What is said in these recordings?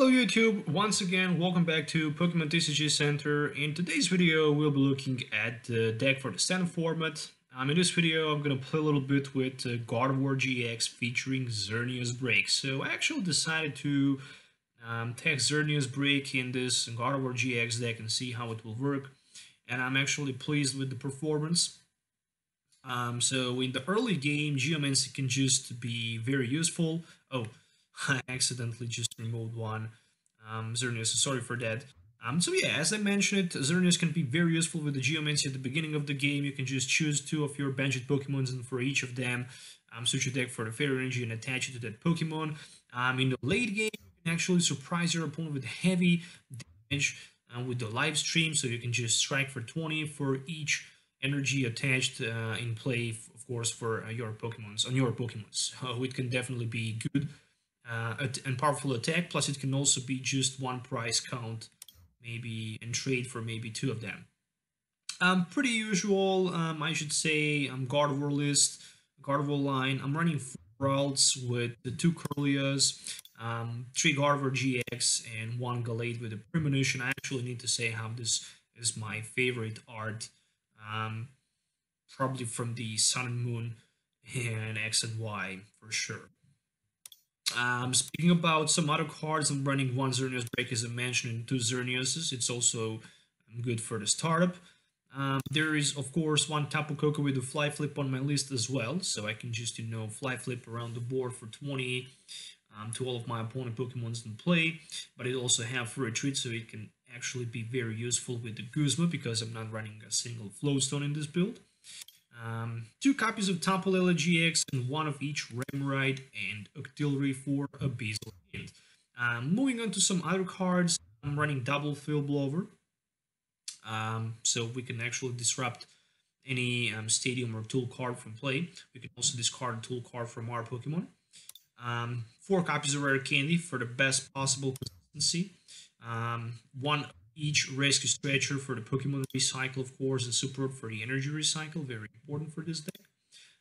Hello YouTube, once again welcome back to Pokemon TCG Center. In today's video we'll be looking at the deck for the standard format. In this video I'm gonna play a little bit with Gardevoir GX featuring Xerneas Break. So I actually decided to take Xerneas Break in this Gardevoir GX deck and see how it will work. And I'm actually pleased with the performance. So in the early game, Geomancy can just be very useful. Oh, I accidentally just removed one. Xerneas, sorry for that. So yeah, as I mentioned, Xerneas can be very useful with the Geomancy at the beginning of the game. You can just choose two of your benched Pokemons, and for each of them, switch your deck for the Fairy Energy and attach it to that Pokemon. In the late game, you can actually surprise your opponent with heavy damage with the live stream, so you can just strike for 20 for each energy attached in play, of course, for your Pokemons, on your Pokemons. So it can definitely be good and powerful attack, plus it can also be just one price count, maybe, and trade for maybe two of them. Pretty usual, I should say, Gardevoir list, Gardevoir line. I'm running 4 routes with the 2 Curlias, 3 Gardevoir GX, and 1 Galate with a Premonition. I actually need to say how this is my favorite art, probably from the Sun and Moon and X and Y for sure. Speaking about some other cards, I'm running 1 Xerneas Break as I mentioned and 2 Xerneases. It's also good for the startup. There is, of course, 1 Tapu Koko with a Fly Flip on my list as well, so I can just, Fly Flip around the board for 20 to all of my opponent Pokemons in play. But it also have for retreat, so it can actually be very useful with the Guzma because I'm not running a single Flowstone in this build. 2 copies of Tapu Lele GX and 1 of each Remoraid and Octillery for a Beazle Hint. Moving on to some other cards, I'm running double Field Blower, so we can actually disrupt any Stadium or Tool card from play. We can also discard a Tool card from our Pokemon. 4 copies of Rare Candy for the best possible consistency. 1 each Rescue Stretcher for the Pokemon Recycle, of course, and support for the Energy Recycle, very important for this deck.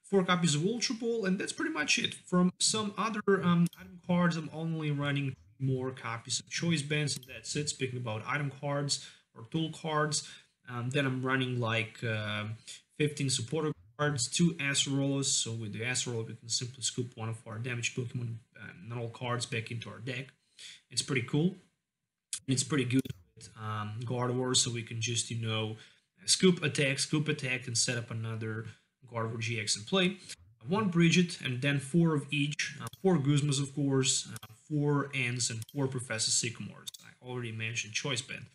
4 copies of Ultra Ball, and that's pretty much it. From some other item cards, I'm only running 3 more copies of Choice Bands, and that's it. Speaking about item cards or tool cards, then I'm running like 15 supporter cards, 2 Acerolas, so with the Acerola we can simply scoop one of our damaged Pokemon, not all cards, back into our deck. It's pretty cool. It's pretty good with Gardevoir, so we can just, scoop attack, and set up another Gardevoir GX in play. 1 Bridget, and then 4 of each. 4 Guzmas, of course, 4 Ents, and 4 Professor Sycamores. I already mentioned Choice Band.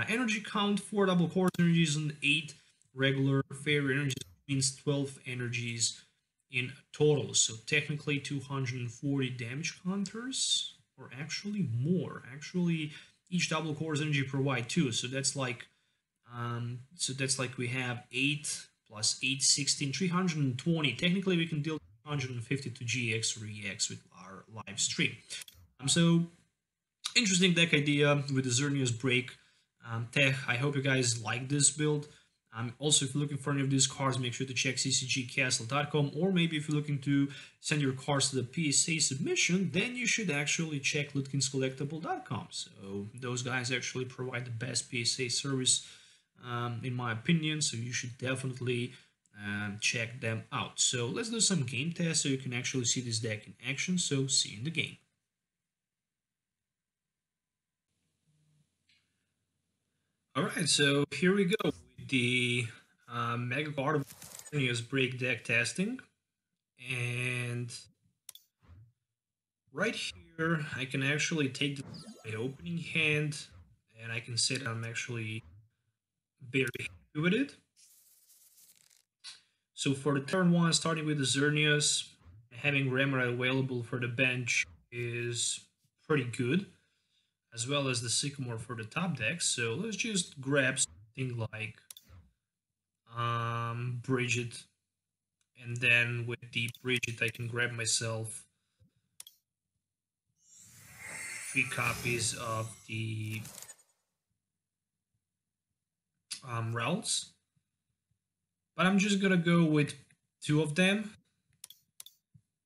Energy count, 4 double course energies and 8 regular fairy energies, means 12 energies in total. So technically 240 damage counters, or actually more. Actually, each double course energy provide 2, so that's like we have 8 plus 8, 16, 320. Technically, we can deal 250 to GX or EX with our live stream. So interesting deck idea with the Xerneas Break tech. I hope you guys like this build. Also, if you're looking for any of these cards, make sure to check ccgcastle.com, or maybe if you're looking to send your cards to the PSA submission, then you should actually check LudkinsCollectables.com. So those guys actually provide the best PSA service, in my opinion, so you should definitely check them out. So let's do some game tests so you can actually see this deck in action, so see you in the game. Alright, so here we go with the Mega Gardevoir Break deck testing. And right here, I can actually take my opening hand, and I can say that I'm actually very happy with it. So for the turn 1, starting with the Xerneas, having Remoraid available for the bench is pretty good, as well as the Sycamore for the top deck. So let's just grab something like Bridget, and then with the Bridget I can grab myself 3 copies of the Rowls, but I'm just gonna go with 2 of them,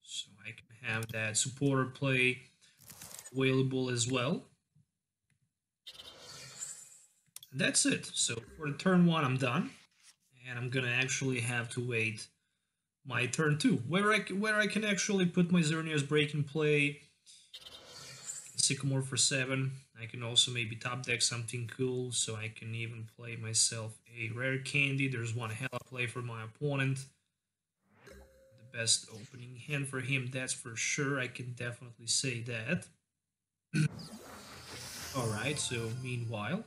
so I can have that supporter play available as well. that's it. So for the turn 1, I'm done. And I'm gonna actually have to wait my turn 2, where I can actually put my Xerneas break in play. Sycamore for 7. I can also maybe top deck something cool, so I can even play myself a rare candy. There's one hella play for my opponent. The best opening hand for him, that's for sure. I can definitely say that. Alright, so meanwhile,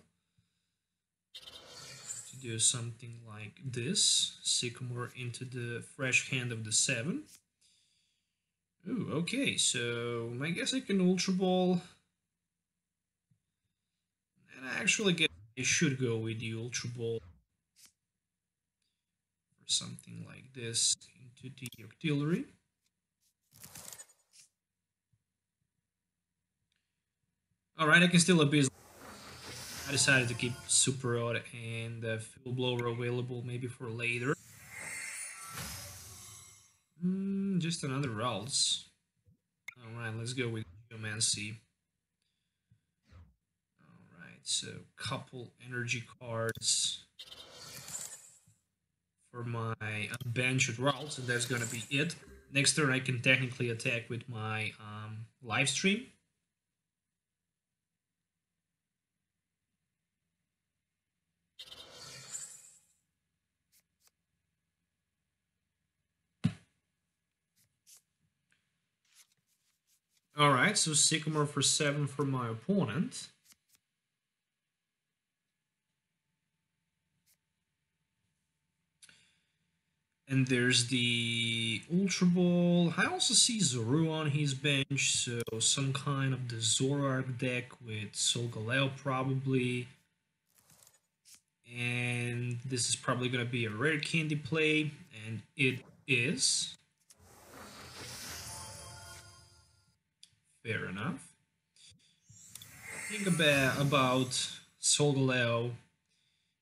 to do something like this, Sycamore into the fresh hand of the 7. Ooh, okay, so I guess I can Ultra Ball. And I actually guess I should go with the Ultra Ball for something like this into the Octillery. Alright, I can still abuse. I decided to keep Super Rod and Fuel Blower available maybe for later. Just another Ralts. Alright, let's go with Geomancy. Alright, so couple energy cards for my bench at Ralts, and that's gonna be it. Next turn I can technically attack with my live stream. Alright, so Sycamore for 7 for my opponent. And there's the Ultra Ball. I also see Zoru on his bench, so some kind of the Zoroark deck with Solgaleo probably. And this is probably going to be a rare candy play, and it is. Fair enough. Think about Solgaleo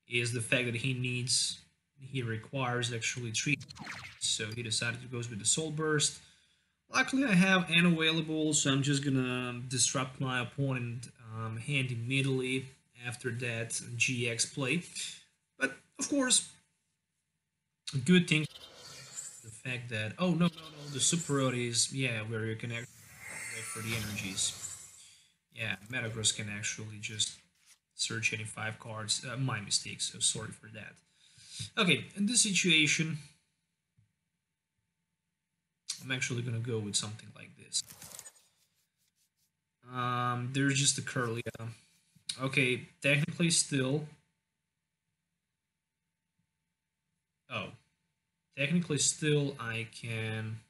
is the fact that he requires actually 3, so he decided to go with the Soul Burst. Luckily I have N available, so I'm just gonna disrupt my opponent hand immediately after that GX play. But of course, a good thing the fact that no, the Super Road is where you can actually wait for the energies. Yeah, Metagross can actually just search any 5 cards. My mistake, so sorry for that. Okay, in this situation, I'm actually gonna go with something like this. There's just a Curly. Okay, technically still. Oh, technically still I can.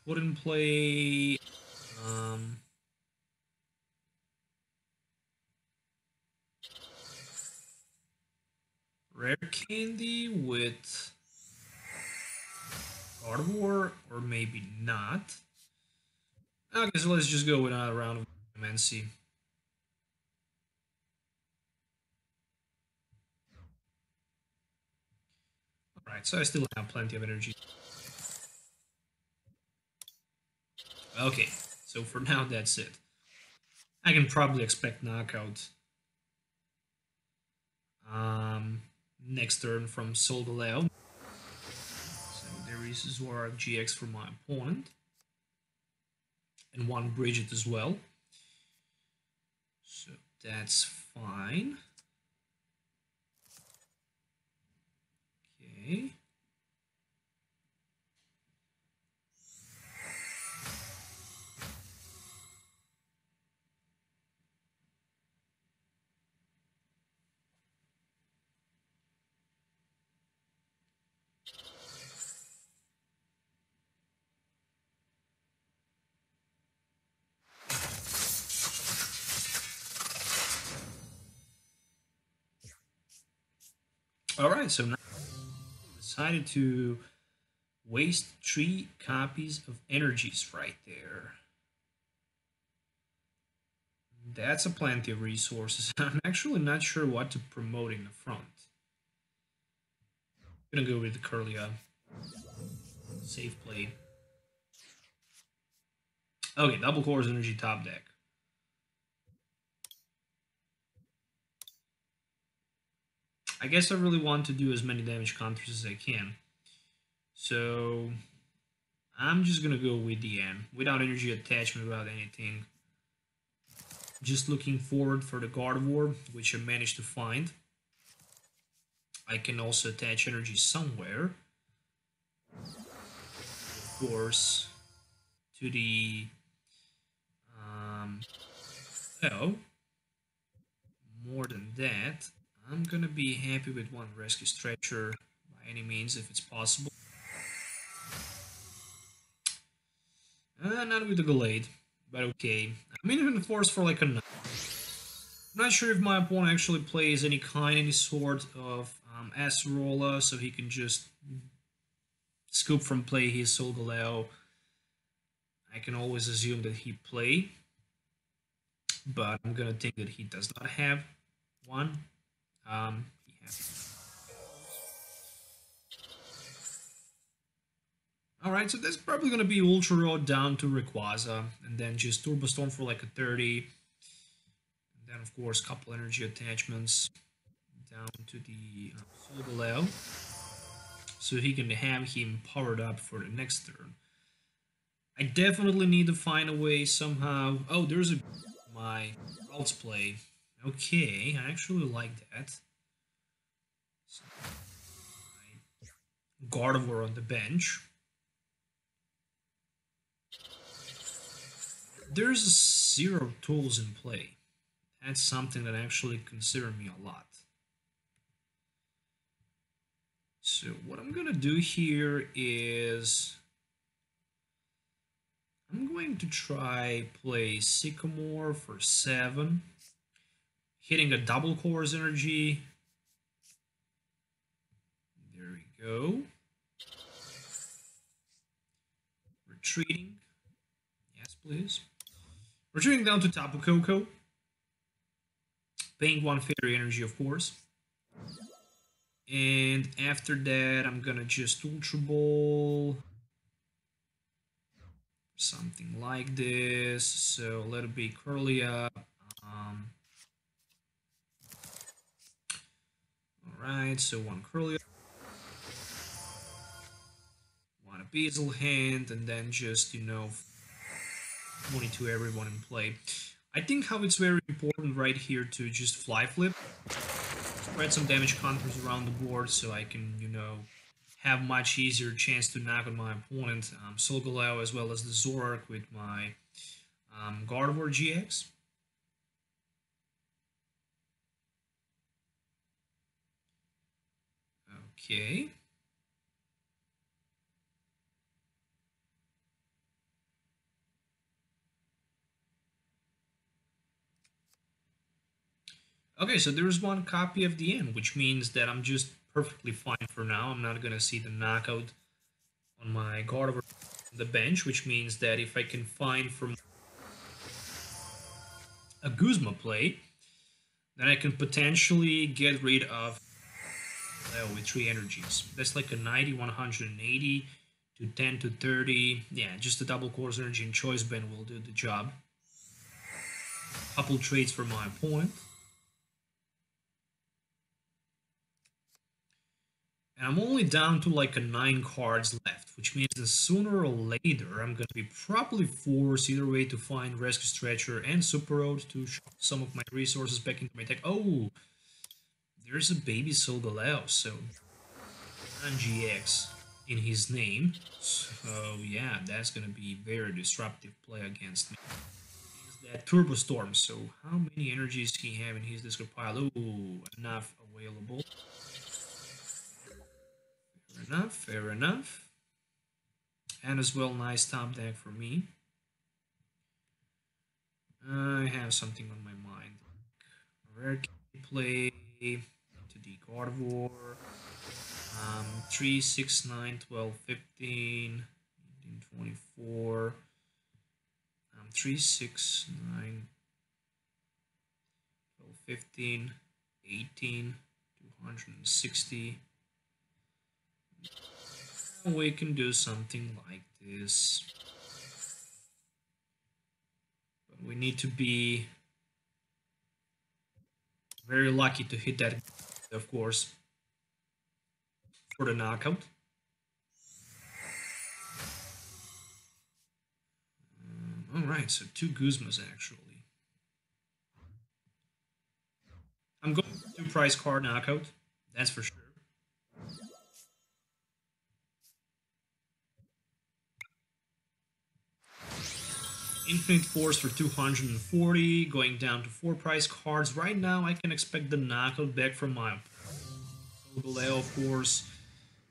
Put in play. Rare candy with Gardevoir, or maybe not. Okay, so let's just go with another round of MNC. Alright, so I still have plenty of energy. Okay, so for now that's it. I can probably expect knockout. Next turn from Solgaleo. So there is Zoroark GX for my opponent. And one Bridget as well. So that's fine. Okay. Alright, so now I decided to waste 3 copies of energies right there. That's a plenty of resources. I'm actually not sure what to promote in the front. I'm gonna go with the Curlia. Safe play. Okay, double Course Energy top deck. I guess I really want to do as many damage counters as I can. So I'm just gonna go with the M, without energy attachment, without anything. Just looking forward for the Gardevoir, which I managed to find. I can also attach energy somewhere. Of course, to the oh, more than that, I'm gonna be happy with one Rescue Stretcher by any means if it's possible. Not with the Gallade, but okay. I'm in the force for like a 9. I'm not sure if my opponent actually plays any sort of Acerola, so he can just scoop from play his Solgaleo. I can always assume that he play, but I'm gonna think that he does not have one. He has. Alright, so that's probably gonna be Ultra Road down to Rayquaza, and then just Turbo Storm for like a 30. And then, of course, couple energy attachments down to the Solgaleo, so he can have him powered up for the next turn. I definitely need to find a way somehow. Oh, there's my Routes play. Okay, I actually like that. So, Gardevoir on the bench. There's 0 tools in play. That's something that actually considers me a lot. So what I'm gonna do here is I'm going to try play Sycamore for 7, hitting a double Course Energy. There we go. Retreating. Yes, please. Retreating down to Tapu Koko. Paying 1 Fairy Energy, of course. And after that, I'm gonna just Ultra Ball. Something like this. So let it be Curlia. Alright, so 1 Curlia. 1 Abyssal Hand, and then just, 22 everyone in play. I think how it's very important right here to just Fly Flip. Spread some damage counters around the board so I can, have much easier chance to knock on my opponent. Solgaleo as well as the Zoroark with my Gardevoir GX. Okay. Okay, so there's 1 copy of the end, which means that I'm just perfectly fine for now. I'm not gonna see the knockout on my Gardevoir on the bench, which means that if I can find from a Guzma play, then I can potentially get rid of with 3 energies. That's like a 90, 180 to 10 to 30. Yeah, just a double Course Energy and Choice Band will do the job. Couple trades for my opponent. And I'm only down to like a 9 cards left, which means that sooner or later I'm going to be probably forced either way to find Rescue Stretcher and Super Road to shove some of my resources back into my deck. Oh, there's a baby Solgaleo, so GX in his name. So yeah, that's going to be very disruptive play against me. Is that Turbo Storm, so how many energies he have in his discard pile? Ooh, enough available. Fair enough. And as well, nice top deck for me. I have something on my mind. Rare play to the Gardevoir. 3, 6, 9, 12, 15, 18, 24. 3, 6, 9, 12, 15, 18, 260. We can do something like this. We need to be very lucky to hit that, of course, for the knockout. Alright, so 2 Guzmas actually. I'm going to 2 price card knockout, that's for sure. Infinite Force for 240, going down to 4 price cards. Right now, I can expect the knockout back from my Galeo, of course.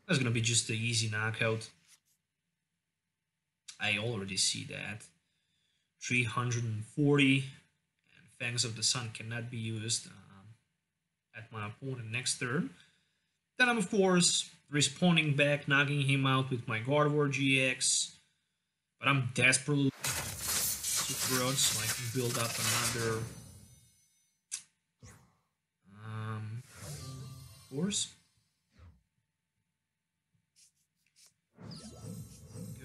That's gonna be just the easy knockout. I already see that. 340, and Fangs of the Sun cannot be used at my opponent next turn. Then I'm, of course, respawning back, knocking him out with my Gardevoir GX. But I'm desperately super road, so I can build up another force.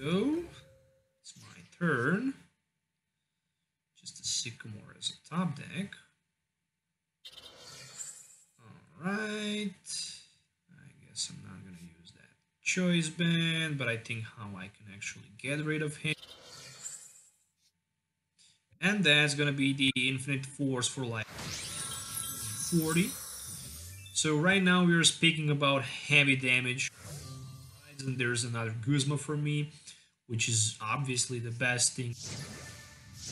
Go. It's my turn. Just a Sycamore as a top deck. Alright. I guess I'm not going to use that choice band, but I think how I can actually get rid of him. And that's going to be the Infinite Force for like 40. So right now we're speaking about heavy damage. And there's another Guzma for me, which is obviously the best thing.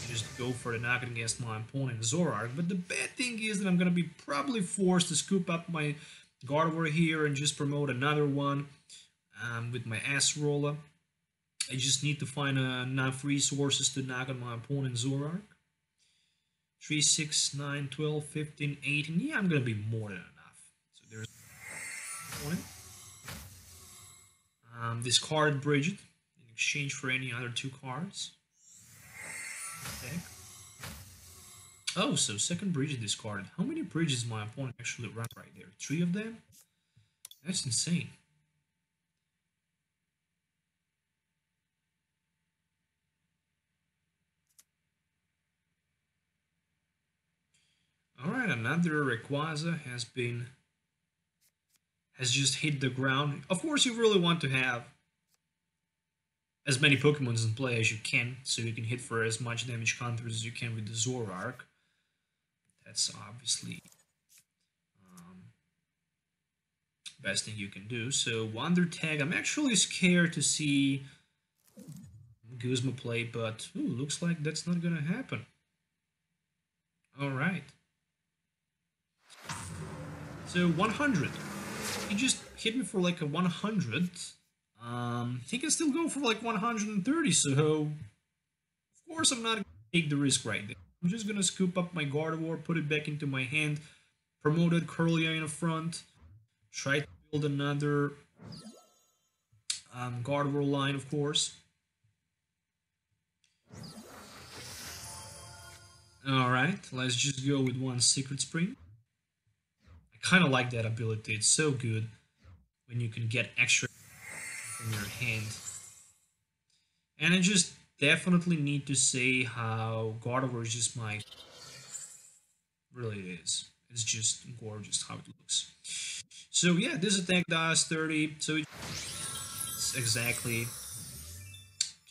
Just go for the knockout against my opponent Zoroark. But the bad thing is that I'm going to be probably forced to scoop up my Gardevoir here and just promote another one with my S-Roller. I just need to find enough resources to knock out my opponent Zoroark. 3, 6, 9, 12, 15, 18. Yeah, I'm going to be more than enough. So there's opponent. Discarded Bridget in exchange for any other 2 cards. Okay. Oh, so second Bridget discarded. How many bridges my opponent actually run right there? 3 of them? That's insane. Alright, another Rayquaza has just hit the ground. Of course, you really want to have as many Pokemons in play as you can, so you can hit for as much damage counters as you can with the Zoroark. That's obviously best thing you can do. So Wonder Tag, I'm actually scared to see Guzma play, but looks like that's not gonna happen. Alright. So 100. He just hit me for like a 100. He can still go for like 130, so of course I'm not gonna take the risk right there. I'm just gonna scoop up my Gardevoir, put it back into my hand, promoted Curlia in the front, try to build another Gardevoir line, of course. Alright, let's just go with 1 Secret Spring. I kind of like that ability, it's so good when you can get extra from your hand. And I just definitely need to say how Gardevoir is just my... Really it is. It's just gorgeous how it looks. So yeah, this attack does 30, so it's exactly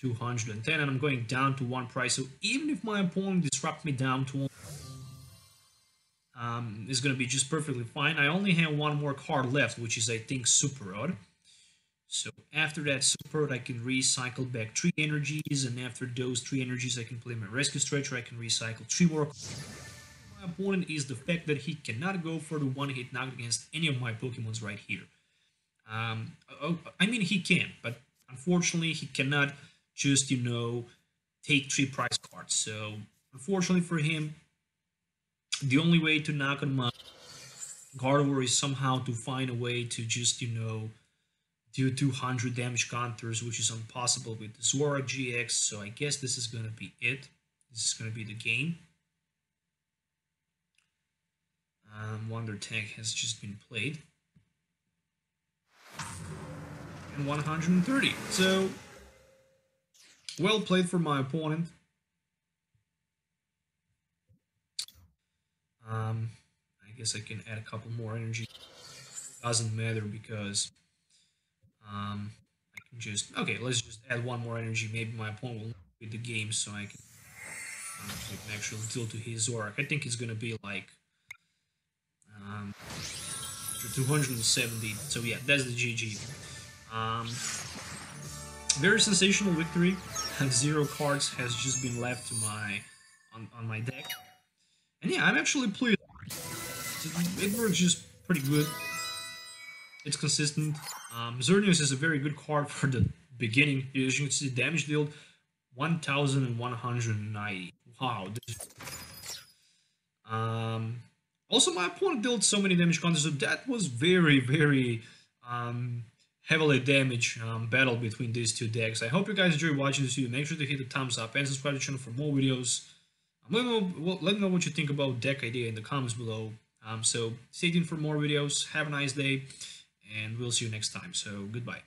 210, and I'm going down to 1 price. So even if my opponent disrupts me down to it's going to be just perfectly fine. I only have 1 more card left, which is, I think, Super Rod. So after that Super Rod, I can recycle back 3 energies, and after those 3 energies, I can play my Rescue Stretcher. I can recycle 3 more. My opponent is the fact that he cannot go for the 1-hit knock against any of my Pokemons right here. I mean, he can, but unfortunately, he cannot just, take 3 prize cards. So unfortunately for him, the only way to knock on my Gardevoir is somehow to find a way to just, do 200 damage counters, which is impossible with the Zoroark GX, so I guess this is gonna be it. This is gonna be the game. Wonder Tag has just been played. And 130. So, well played for my opponent. I guess I can add a couple more energy. Doesn't matter because I can just okay. Let's just add one more energy. Maybe my opponent will win the game, so I can give an actual deal to his Zorak. I think it's gonna be like 270. So yeah, that's the GG. Very sensational victory. 0 cards has just been left to my on my deck, and yeah, I'm actually pleased. It works just pretty good. It's consistent. Xerneas is a very good card for the beginning. As you can see, damage dealt 1,190. Wow. Also, my opponent dealt so many damage counters, so that was very, very heavily damaged battle between these two decks. I hope you guys enjoyed watching this video. Make sure to hit the thumbs up and subscribe to the channel for more videos. Let me know what you think about deck idea in the comments below. So stay tuned for more videos. Have a nice day, and we'll see you next time. So goodbye.